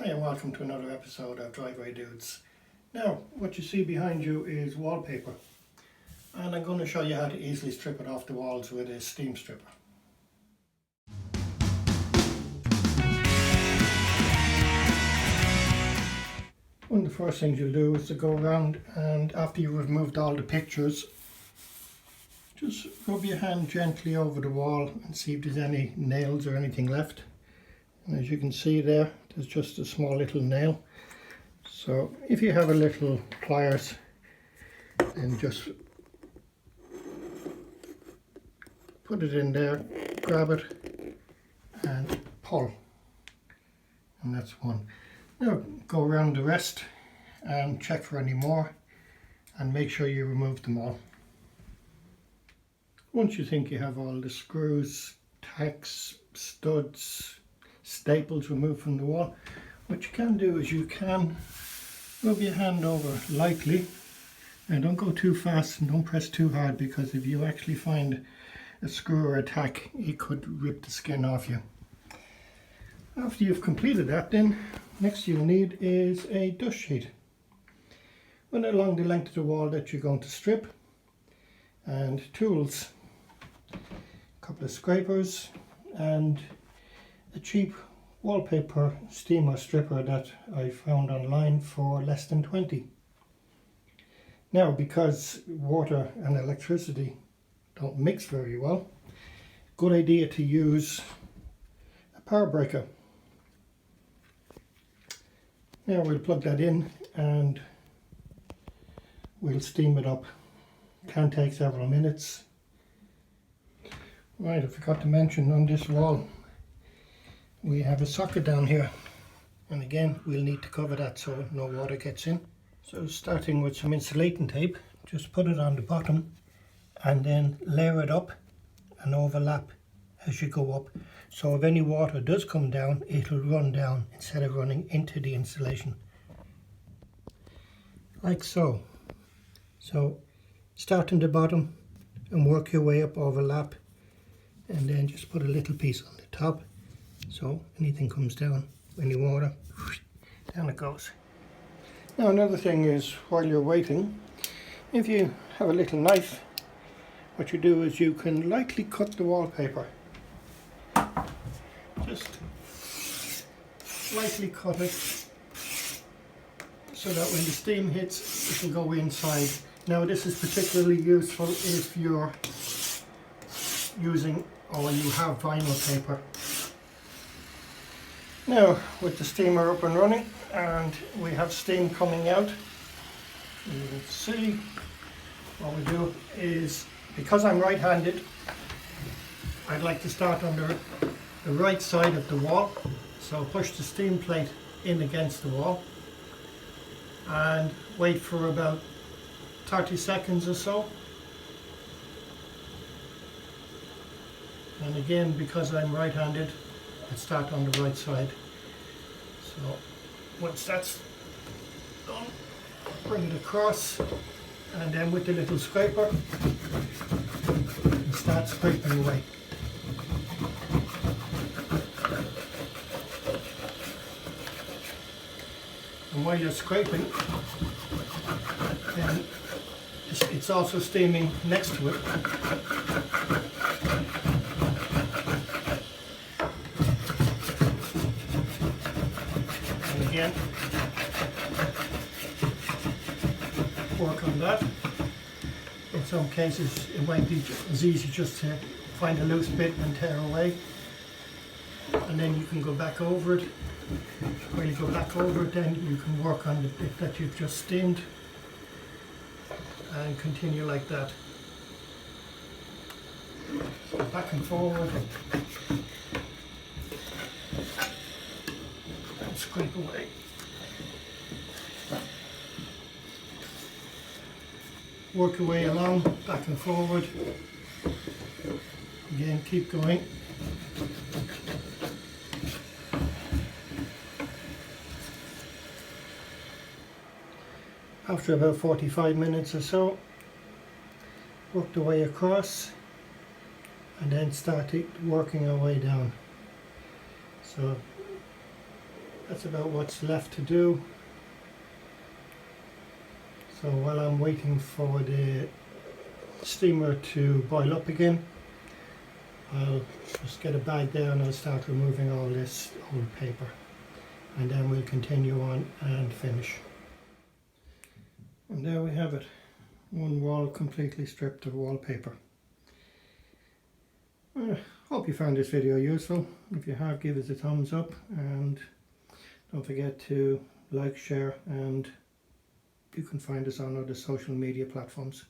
Hi and welcome to another episode of Driveway Dudes. Now, what you see behind you is wallpaper, and I'm going to show you how to easily strip it off the walls with a steam stripper. One of the first things you'll do is to go around, and after you've removed all the pictures, just rub your hand gently over the wall and see if there's any nails or anything left. And as you can see there's just a small little nail. So if you have a little pliers, then just put it in there, grab it and pull. And that's one. Now go around the rest and check for any more and make sure you remove them all. Once you think you have all the screws, tacks, studs, staples removed from the wall, what you can do is you can rub your hand over lightly, and don't go too fast and don't press too hard, because if you actually find a screw or a tack, it could rip the skin off you. After you've completed that, then next you'll need is a dust sheet. Run it along the length of the wall that you're going to strip, and tools, a couple of scrapers and a cheap wallpaper steamer stripper that I found online for less than 20. Now, because water and electricity don't mix very well, good idea to use a power breaker. Now we'll plug that in and we'll steam it up. Can take several minutes. Right, I forgot to mention, on this wall we have a socket down here, and again we'll need to cover that so no water gets in. So starting with some insulating tape, just put it on the bottom and then layer it up and overlap as you go up, so if any water does come down, it'll run down instead of running into the insulation, like so. So start on the bottom and work your way up, overlap, and then just put a little piece on the top, so anything comes down, any water, down it goes. Now another thing is, while you're waiting, if you have a little knife, what you do is you can lightly cut the wallpaper. Just lightly cut it so that when the steam hits, it will go inside. Now this is particularly useful if you're using or you have vinyl paper. Now with the steamer up and running and we have steam coming out, you can see what we do is, because I'm right-handed, I'd like to start on the right side of the wall. So push the steam plate in against the wall and wait for about 30 seconds or so. And again, because I'm right-handed, I start on the right side. So once that's done, bring it across, and then with the little scraper, start scraping away. And while you're scraping, then it's also steaming next to it. And again, work on that. In some cases it might be as easy just to find a loose bit and tear away, and then you can go back over it. When you go back over it, then you can work on the bit that you've just steamed and continue like that. So back and forward and scrape away. Work your way along, back and forward. Again, keep going. After about 45 minutes or so, work the way across and then start working our way down. So that's about what's left to do. So while I'm waiting for the steamer to boil up again, I'll just get a bag there and I'll start removing all this old paper, and then we'll continue on and finish. And there we have it, one wall completely stripped of wallpaper. Hope you found this video useful. If you have, give us a thumbs up, and don't forget to like, share, and you can find us on other social media platforms.